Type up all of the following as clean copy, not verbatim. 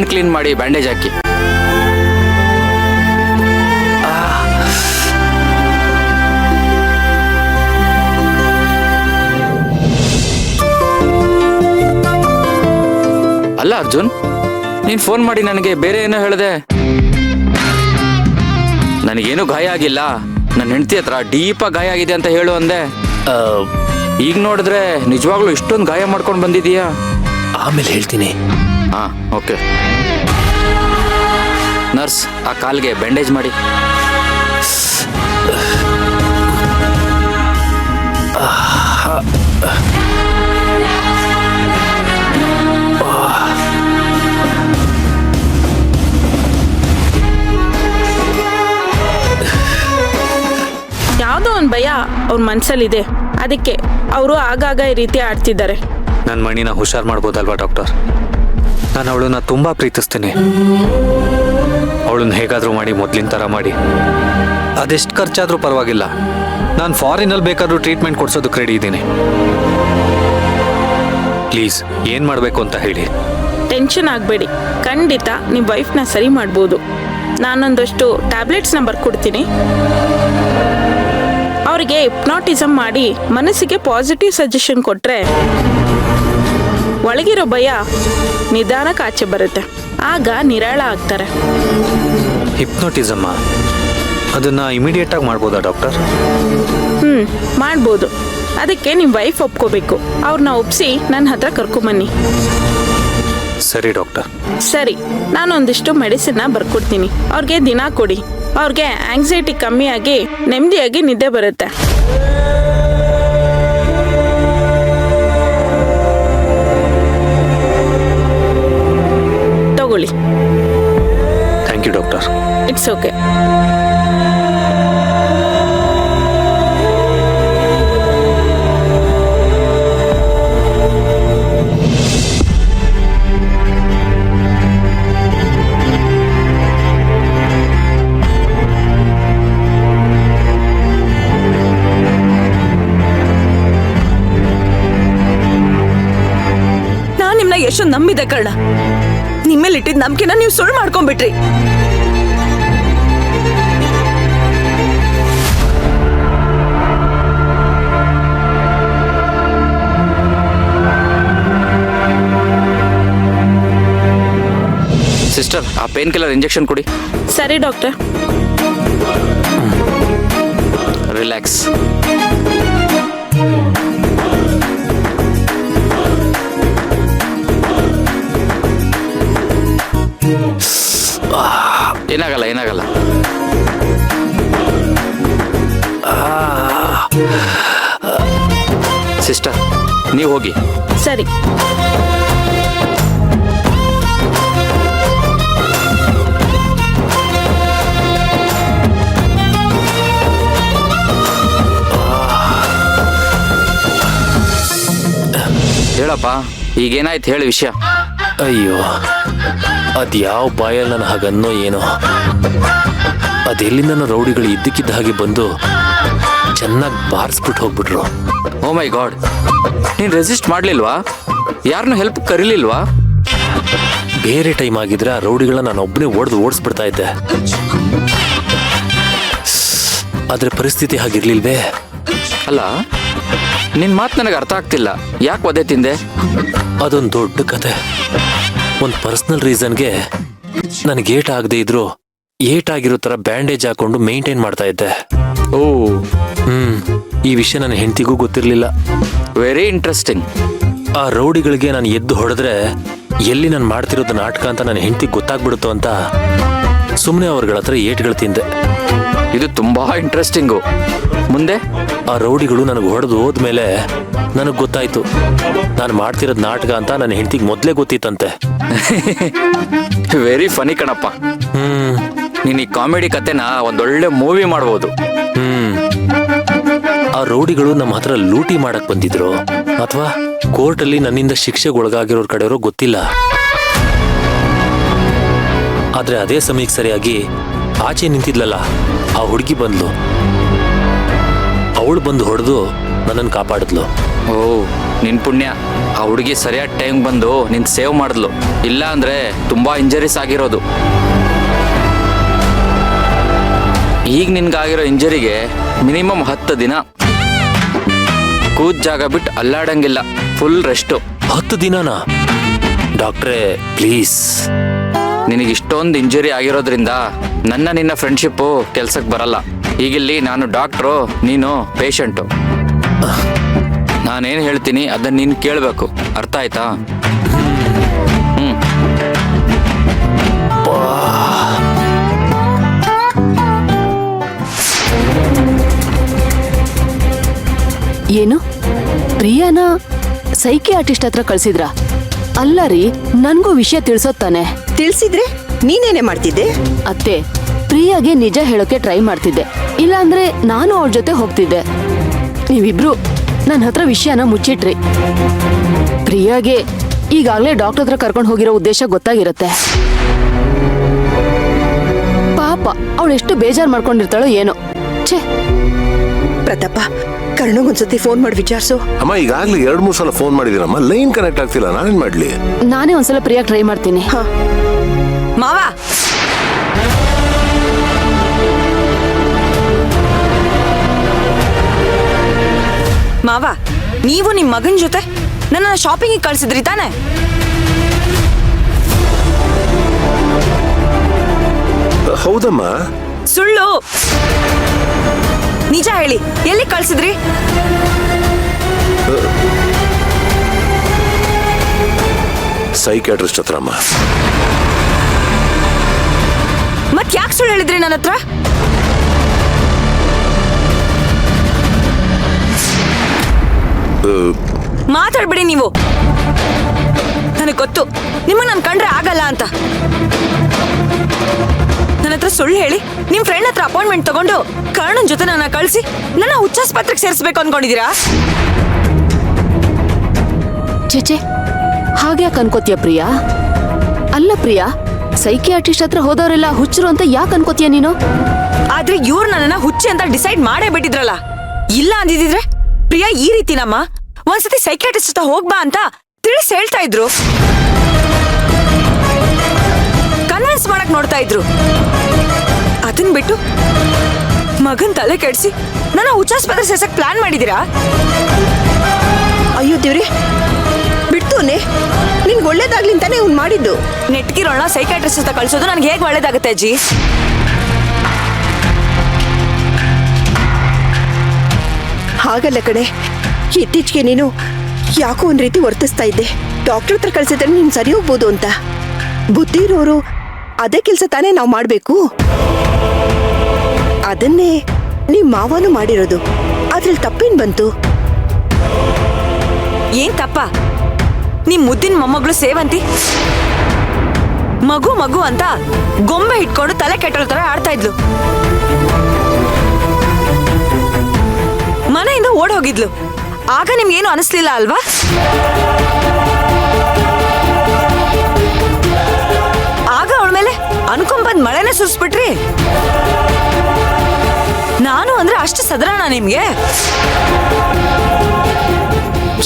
Hand clean ಮಾಡಿ bandage ಹಾಕಿ. ಅಲ್ಲ ಅರ್ಜುನ್, ನೀನ್ ಫೋನ್ ಮಾಡಿ ನನಗೆ ಬೇರೆ ಏನೋ ಹೇಳಿದೆ. ನನಗೇನು ಗಾಯ ಆಗಿಲ್ಲ, ನನ್ನ ಹೆಂಡತಿ ಹತ್ರ ಡೀಪಾಗಿ ಗಾಯ ಆಗಿದೆ ಅಂತ ಹೇಳು ಅಂದೆ. ಈಗ ನೋಡಿದ್ರೆ ನಿಜವಾಗ್ಲೂ ಇಷ್ಟೊಂದು ಗಾಯ ಮಾಡ್ಕೊಂಡು ಬಂದಿದೀಯಾ? ಆಮೇಲೆ ಹೇಳ್ತೀನಿ. ಹಾ, ಓಕೆ. ನರ್ಸ್, ಆ ಕಾಲ್ಗೆ ಬ್ಯಾಂಡೇಜ್ ಮಾಡಿ. ಯಾವುದೋ ಒಂದು ಭಯ ಅವ್ರ ಮನಸ್ಸಲ್ಲಿದೆ, ಅದಕ್ಕೆ ಅವರು ಆಗಾಗ ಈ ರೀತಿ ಆಡ್ತಿದ್ದಾರೆ. ನನ್ನ ಮಣಿನ ಹುಷಾರ್ ಮಾಡ್ಬೋದಲ್ವಾ ಡಾಕ್ಟರ್? ನಾನು ಅವಳನ್ನ ತುಂಬಾ ಪ್ರೀತಿಸ್ತೀನಿ. ಅವಳನ್ನ ಹೇಗಾದ್ರೂ ಮಾಡಿ ಮೊದ್ಲಿನ ಥರ ಮಾಡಿ, ಅದೆಷ್ಟು ಖರ್ಚಾದ್ರೂ ಪರವಾಗಿಲ್ಲ, ನಾನು ಫಾರಿನಲ್ಲಿ ಬೇಕಾದ್ರೂ ಟ್ರೀಟ್ಮೆಂಟ್ ಕೊಡ್ಸೋದಕ್ಕೆ ರೆಡಿ ಇದ್ದೀನಿ. ಪ್ಲೀಸ್, ಏನು ಮಾಡಬೇಕು ಅಂತ ಹೇಳಿ. ಟೆನ್ಷನ್ ಆಗಬೇಡಿ, ಖಂಡಿತ ನಿಮ್ಮ ವೈಫ್ನ ಸರಿ ಮಾಡ್ಬೋದು. ನಾನೊಂದಷ್ಟು ಟ್ಯಾಬ್ಲೆಟ್ಸ್ನ ಬರ್ಕೊಡ್ತೀನಿ. ಅವರಿಗೆ ಹಿಪ್ನಾಟಿಸಮ್ ಮಾಡಿ ಮನಸ್ಸಿಗೆ ಪಾಸಿಟಿವ್ ಸಜೆಷನ್ ಕೊಟ್ಟರೆ ಒಳಗಿರೋ ಭಯ ನಿಧಾನಕ್ಕೆ ಆಚೆ ಬರುತ್ತೆ, ಆಗ ನಿರಾಳ ಆಗ್ತಾರೆ. ಹಿಪ್ನೋಟಿಸಮ್ಮ, ಅದನ್ನ ಇಮಿಡಿಯೇಟ್ ಆಗಿ ಮಾಡ್ಬೋದಾ ಡಾಕ್ಟರ್? ಮಾಡ್ಬೋದು. ಅದಕ್ಕೆ ನಿಮ್ಮ ವೈಫ್ ಒಪ್ಕೋಬೇಕು. ಅವ್ರನ್ನ ಒಪ್ಸಿ ನನ್ನ ಹತ್ರ ಕರ್ಕೊಂಬನ್ನಿ. ಸರಿ ಡಾಕ್ಟರ್. ಸರಿ, ನಾನೊಂದಿಷ್ಟು ಮೆಡಿಸಿನ್ನ ಬರ್ಕೊಡ್ತೀನಿ. ಅವ್ರಿಗೆ ದಿನ ಕೊಡಿ. ಅವ್ರಿಗೆ ಆಂಗ್ಸೈಟಿ ಕಮ್ಮಿಯಾಗಿ ನೆಮ್ಮದಿಯಾಗಿ ನಿದ್ದೆ ಬರುತ್ತೆ. ತಗೊಳ್ಳಿ. Thank you doctor. It's okay. ಎಷ್ಟು ನಂಬಿದೆ ಕರ್ಣ, ನಿಮ್ಮೇಲೆ ಇಟ್ಟಿದ್ದ ನಂಬಿಕೆನ ನೀವು ಸುಳ್ಳು ಮಾಡ್ಕೊಂಡ್ಬಿಟ್ರಿ. ಸಿಸ್ಟರ್, ಆ ಪೇನ್ ಕಿಲ್ಲರ್ ಇಂಜೆಕ್ಷನ್ ಕೊಡಿ. ಸರಿ ಡಾಕ್ಟರ್. ರಿಲ್ಯಾಕ್ಸ್. ಏನಾಗಲ್ಲ, ಏನಾಗಲ್ಲ. ಸಿಸ್ಟರ್, ನೀವು ಹೋಗಿ. ಸರಿ. ಹೇಳಪ್ಪ, ಈಗೇನಾಯ್ತು ಹೇಳಿ ವಿಷಯ. ಅಯ್ಯೋ, ಅದ್ಯಾವ ಬಾಯಲ್ಲಿ ನನ್ನ ಹಾಗನ್ನೋ ಏನೋ, ಅದೆಲ್ಲಿಂದ ರೌಡಿಗಳು ಇದ್ದಕ್ಕಿದ್ದ ಹಾಗೆ ಬಂದು ಚೆನ್ನಾಗಿ ಬಾರಿಸ್ಬಿಟ್ಟು ಹೋಗ್ಬಿಟ್ರು. ಓ ಮೈ ಗಾಡ್, ನೀನು ರೆಸಿಸ್ಟ್ ಮಾಡಲಿಲ್ವಾ? ಯಾರನ್ನೂ ಹೆಲ್ಪ್ ಕರೀಲಿಲ್ವಾ? ಬೇರೆ ಟೈಮ್ ಆಗಿದ್ರೆ ಆ ರೌಡಿಗಳನ್ನ ನಾನು ಒಬ್ಬನೇ ಓಡಿಸ್ಬಿಡ್ತಾ ಇದ್ದೆ. ಆದ್ರೆ ಪರಿಸ್ಥಿತಿ ಹಾಗಿರ್ಲಿಲ್ವೇ. ಅಲ್ಲ, ನಿನ್ನ ಮಾತು ನನಗೆ ಅರ್ಥ ಆಗ್ತಿಲ್ಲ. ಯಾಕೆ ಒದೆ ತಿಂದೆ? ಅದೊಂದು ದೊಡ್ಡ ಕತೆ. ಒಂದು ಪರ್ಸನಲ್ ರೀಸನ್ಗೆ ನನಗೆ ಏಟ್ ಆಗದೆ ಇದ್ರು ಏಟ್ ಆಗಿರೋ ಥರ ಬ್ಯಾಂಡೇಜ್ ಹಾಕೊಂಡು ಮೇಂಟೈನ್ ಮಾಡ್ತಾ ಇದ್ದೆ. ಓ, ಈ ವಿಷಯ ನನ್ನ ಹೆಂಡತಿಗೂ ಗೊತ್ತಿರಲಿಲ್ಲ. Very interesting. ಆ ರೌಡಿಗಳಿಗೆ ನಾನು ಎದ್ದು ಹೊಡೆದ್ರೆ ಎಲ್ಲಿ ನಾನು ಮಾಡ್ತಿರೋದು ನಾಟಕ ಅಂತ ನನ್ನ ಹೆಂಡತಿಗೆ ಗೊತ್ತಾಗ್ಬಿಡುತ್ತೋ ಅಂತ ಸುಮ್ಮನೆ ಅವ್ರಗಳ ಹತ್ರ ಏಟ್ಗಳು ತಿಂದೆ. ಇದು ತುಂಬಾ ಇಂಟ್ರೆಸ್ಟಿಂಗು. ಮುಂದೆ ಆ ರೌಡಿಗಳು ನನಗೆ ಹೊಡೆದು ಹೋದ್ಮೇಲೆ ನನಗೆ ಗೊತ್ತಾಯ್ತು ನಾನು ಮಾಡ್ತಿರೋದು ನಾಟಕ ಅಂತ ನನ್ನ ಹೆಂಡತಿಗೆ ಮೊದಲೇ ಗೊತ್ತಿತ್ತಂತೆ. ವೆರಿ ಫನಿ ಕಣಪ್ಪ. ನೀನು ಈ ಕಾಮಿಡಿ ಕತೆನ ಒಂದೊಳ್ಳೆ ಮೂವಿ ಮಾಡ್ಬೋದು. ಆ ರೌಡಿಗಳು ನಮ್ಮ ಹತ್ರ ಲೂಟಿ ಮಾಡಕ್ ಬಂದಿದ್ರು ಅಥವಾ ಕೋರ್ಟಲ್ಲಿ ನನ್ನಿಂದ ಶಿಕ್ಷೆಗೆ ಒಳಗಾಗಿರೋರ್ ಕಡೆಯವರು ಗೊತ್ತಿಲ್ಲ. ಆದ್ರೆ ಅದೇ ಸಮಯಕ್ಕೆ ಸರಿಯಾಗಿ ಆಚೆ ನಿಂತಿದ್ಲಲ್ಲ ಆ ಹುಡುಗಿ ಬಂದ್ಲು. ಅವಳು ಬಂದು ಹೊಡೆದು ನನ್ನನ್ನು ಕಾಪಾಡಿದ್ಲು. ಓ ನಿನ್ ಪುಣ್ಯ, ಆ ಹುಡುಗಿ ಸರಿಯಾದ ಟೈಮ್ ಬಂದು ನಿನ್ ಸೇವ್ ಮಾಡಿದ್ಲು. ಇಲ್ಲ ಅಂದ್ರೆ ತುಂಬಾ ಇಂಜರೀಸ್ ಆಗಿರೋದು. ಈಗ ನಿನ್ಗಾಗಿರೋ ಇಂಜರಿಗೆ ಮಿನಿಮಮ್ 10 ದಿನ ಕೂತ್ ಜಾಗ ಬಿಟ್ಟು ಅಲ್ಲಾಡಂಗಿಲ್ಲ, ಫುಲ್ ರೆಸ್ಟು. 10 ದಿನನಾ? ಡಾಕ್ಟ್ರೇ ಪ್ಲೀಸ್. ನಿನಗೆ ಇಷ್ಟೊಂದು ಇಂಜರಿ ಆಗಿರೋದ್ರಿಂದ ನಿನ್ನ ಫ್ರೆಂಡ್ಶಿಪ್ಪು ಕೆಲ್ಸಕ್ಕೆ ಬರಲ್ಲ. ಈಗಿಲ್ಲಿ ನಾನು ಡಾಕ್ಟ್ರು, ನೀನು ಪೇಷಂಟು. ನಾನೇನು ಹೇಳ್ತೀನಿ ಅದನ್ನ ನೀನು ಕೇಳಬೇಕು, ಅರ್ಥ ಆಯ್ತಾ? ಏನು ಪ್ರಿಯಾನ ಸೈಕಿಯಾಟ್ರಿಸ್ಟ್ ಹತ್ರ ಕಳ್ಸಿದ್ರಾ? ಅಲ್ಲ ರೀ, ನನ್ಗೂ ವಿಷಯ ತಿಳ್ಸೋದ್ ತಾನೆ. ತಿಳ್ಸಿದ್ರೆ ನೀನೇನೆ ಮಾಡ್ತಿದ್ದೆ? ಅತ್ತೆ, ಪ್ರಿಯಾಗೆ ನಿಜ ಹೇಳೋಕೆ ಟ್ರೈ ಮಾಡ್ತಿದ್ದೆ, ಇಲ್ಲಾಂದ್ರೆ ನಾನು ಅವ್ರ ಜೊತೆ ಹೋಗ್ತಿದ್ದೆ. ನೀವಿಬ್ರು ನನ್ನ ಹತ್ರ ವಿಷಯನ ಮುಚ್ಚಿಟ್ರಿ. ಪ್ರಿಯಾಗೆ ಈಗಾಗ್ಲೇ ಡಾಕ್ಟರ್ ಹತ್ರ ಕರ್ಕೊಂಡು ಹೋಗಿರೋ ಉದ್ದೇಶ ಗೊತ್ತಾಗಿರತ್ತೆ. ಪಾಪ ಅವಳು ಎಷ್ಟು ಬೇಜಾರ್ ಮಾಡ್ಕೊಂಡಿರ್ತಾಳೋ ಏನೋ. ಛೇ, ಪ್ರತಾಪ, ಕರ್ಣಗೊಂದ್ಸತಿ ಫೋನ್ ಮಾಡಿ ವಿಚಾರಿಸು. ಅಮ್ಮ ಈಗಾಗ್ಲೇ 2-3 ಸಲ ಫೋನ್ ಮಾಡಿದಿರಮ್ಮ, ಲೈನ್ ಕನೆಕ್ಟ್ ಆಗ್ತಿಲ್ಲ, ನಾನೇನ್ ಮಾಡ್ಲಿ? ನಾನೇ ಒಂದ್ಸಲ ಪ್ರಿಯಾಗ್ ಟ್ರೈ ಮಾಡ್ತೀನಿ. ಮಾವ, ಮಾವ, ನೀವು ನಿಮ್ ಮಗನ್ ಜೊತೆ ನನ್ನ ಶಾಪಿಂಗ್ ಕಳ್ಸಿದ್ರಿ ತಾನೆ? ಹೌದಮ್ಮ. ಸುಳ್ಳು, ನಿಜ ಹೇಳಿ, ಎಲ್ಲಿ ಕಳ್ಸಿದ್ರಿ? ಸೈಕ್ಯಾಟ್ರಿಸ್ಟ್ ಹತ್ರ ಅಮ್ಮ. ಮತ್ ಯಾಕೆ ಸುಳ್ಳು ಹೇಳಿದ್ರಿ ನನ್ನ ಹತ್ರ? ಮಾತಾಡ್ಬಿಡಿ ನೀವು. ನನಗೆ ಗೊತ್ತು ನಿಮ್ಮನ್ನ ನಾನು ಕಂಡ್ರೆ ಆಗಲ್ಲ ಅಂತ. ನನ್ನ ಹತ್ರ ಸುಳ್ಳು ಹೇಳಿ ನಿಮ್ ಫ್ರೆಂಡ್ ಹತ್ರ ಅಪಾಯಿಂಟ್ಮೆಂಟ್ ತಗೊಂಡು ಕರ್ಣನ್ ಜೊತೆ ನನ್ನ ಕಳಿಸಿ ನನ್ನ ಹುಚ್ಚಾಸ್ಪತ್ರೆಗೆ ಸೇರಿಸ್ಬೇಕು ಅನ್ಕೊಂಡಿದೀರಾ? ಚೇಚೆ, ಹಾಗ್ಯಾಕೆ ಅನ್ಕೋತೀಯ ಪ್ರಿಯಾ? ಅಲ್ಲ ಪ್ರಿಯಾ, ಸೈಕಿಯಾಟ್ರಿಸ್ಟ್ ಹತ್ರ ಹೋದವರೆಲ್ಲ ಹುಚ್ಚರು ಅಂತ ಯಾಕೆ ಅನ್ಕೋತೀಯ ನೀನು? ಆದ್ರೆ ಇವ್ರು ನನ್ನನ್ನ ಹುಚ್ಚಿ ಅಂತ ಡಿಸೈಡ್ ಮಾಡೇ ಬಿಟ್ಟಿದ್ರಲ್ಲ. ಇಲ್ಲ ಅಂದಿದ್ರೆ ಪ್ರಿಯಾ ಈ ರೀತಿನಮ್ಮ ಒಂದ್ಸತಿ ಸೈಕಿಯಾಟ್ರಿಸ್ಟ್ ಹತ್ರ ಹೋಗ್ಬಾ ಅಂತ ತಿಳಿಸಿ ಹೇಳ್ತಾ ಇದ್ರು, ಕನ್ವಿನ್ಸ್ ಮಾಡಕ್ ನೋಡ್ತಾ ಇದ್ರು. ಅದನ್ ಬಿಟ್ಟು ಮಗನ್ ತಲೆ ಕೆಡಿಸಿ ನನ್ನ ಹುಚ್ಚಾಸ್ಪತ್ರೆ ಸೇರ್ಸಕ್ ಪ್ಲಾನ್ ಮಾಡಿದೀರಾ? ಅಯ್ಯೋ ದೇವ್ರೆ, ಬಿಡ್ತೋನೆ, ನಿನ್ಗೆ ಒಳ್ಳೇದಾಗ್ಲಿ ಅಂತಾನೆ ಅವ್ನು ಮಾಡಿದ್ದು. ನೆಟ್ಗಿರೋಣ ಸೈಕಾಟ್ರಿಸ್ಟ್ ಅಂತ ಕಳ್ಸೋದು ನನ್ಗೆ ಹೇಗೆ ಒಳ್ಳೇದಾಗುತ್ತೆ ಅಜ್ಜಿ? ಹಾಗಲ್ಲ ಕಣೆ, ಇತ್ತೀಚೆಗೆ ನೀನು ಯಾಕೋ ಒಂದ್ ರೀತಿ ವರ್ತಿಸ್ತಾ ಇದ್ದೆ. ಡಾಕ್ಟರ್ ಹತ್ರ ಕಳ್ಸಿದ್ರೆ ನೀನ್ ಸರಿ ಹೋಗ್ಬೋದು ಅಂತ. ಬುದ್ಧಿ ಇರೋರು ಅದೇ ಕೆಲಸ ತಾನೇ ನಾವು ಮಾಡ್ಬೇಕು. ಅದನ್ನೇ ನಿಮ್ ಮಾವನು ಮಾಡಿರೋದು. ಅದ್ರಲ್ಲಿ ತಪ್ಪೇನ್ ಬಂತು? ಏನ್ ತಪ್ಪ? ನಿಮ್ ಮುದ್ದಿನ ಮೊಮ್ಮಗಳು ಸೇವಂತಿ ಮಗು ಮಗು ಅಂತ ಗೊಂಬೆ ಇಟ್ಕೊಂಡು ತಲೆ ಕೆಟ್ಟೋಳ ತರ ಆಡ್ತಾ ಇದ್ಲು. ಮನೆಯಿಂದ ಓಡ್ ಹೋಗಿದ್ಲು. ಆಗ ನಿಮ್ಗೇನು ಅನಿಸ್ಲಿಲ್ಲ ಅಲ್ವಾ? ಆಗ ಅವಳ ಮೇಲೆ ಅನ್ಕೊಂಬಂದ್ ಮಳೆನೇ ಸುರಿಸ್ಬಿಟ್ರಿ. ನಾನು ಅಂದ್ರೆ ಅಷ್ಟು ಸದರಣ ನಿಮ್ಗೆ?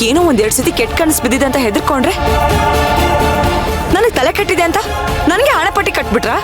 ಏನೋ 1-2 ಸತಿ ಕೆಟ್ಟ ಕನಸು ಬಿದ್ದಿದೆ ಅಂತ ಹೆದರ್ಕೊಂಡ್ರೆ ನನಗೆ ತಲೆ ಕೆಟ್ಟಿದೆ ಅಂತ ನನಗೆ ಹಣಪಟ್ಟಿ ಕಟ್ಬಿಟ್ರಾ?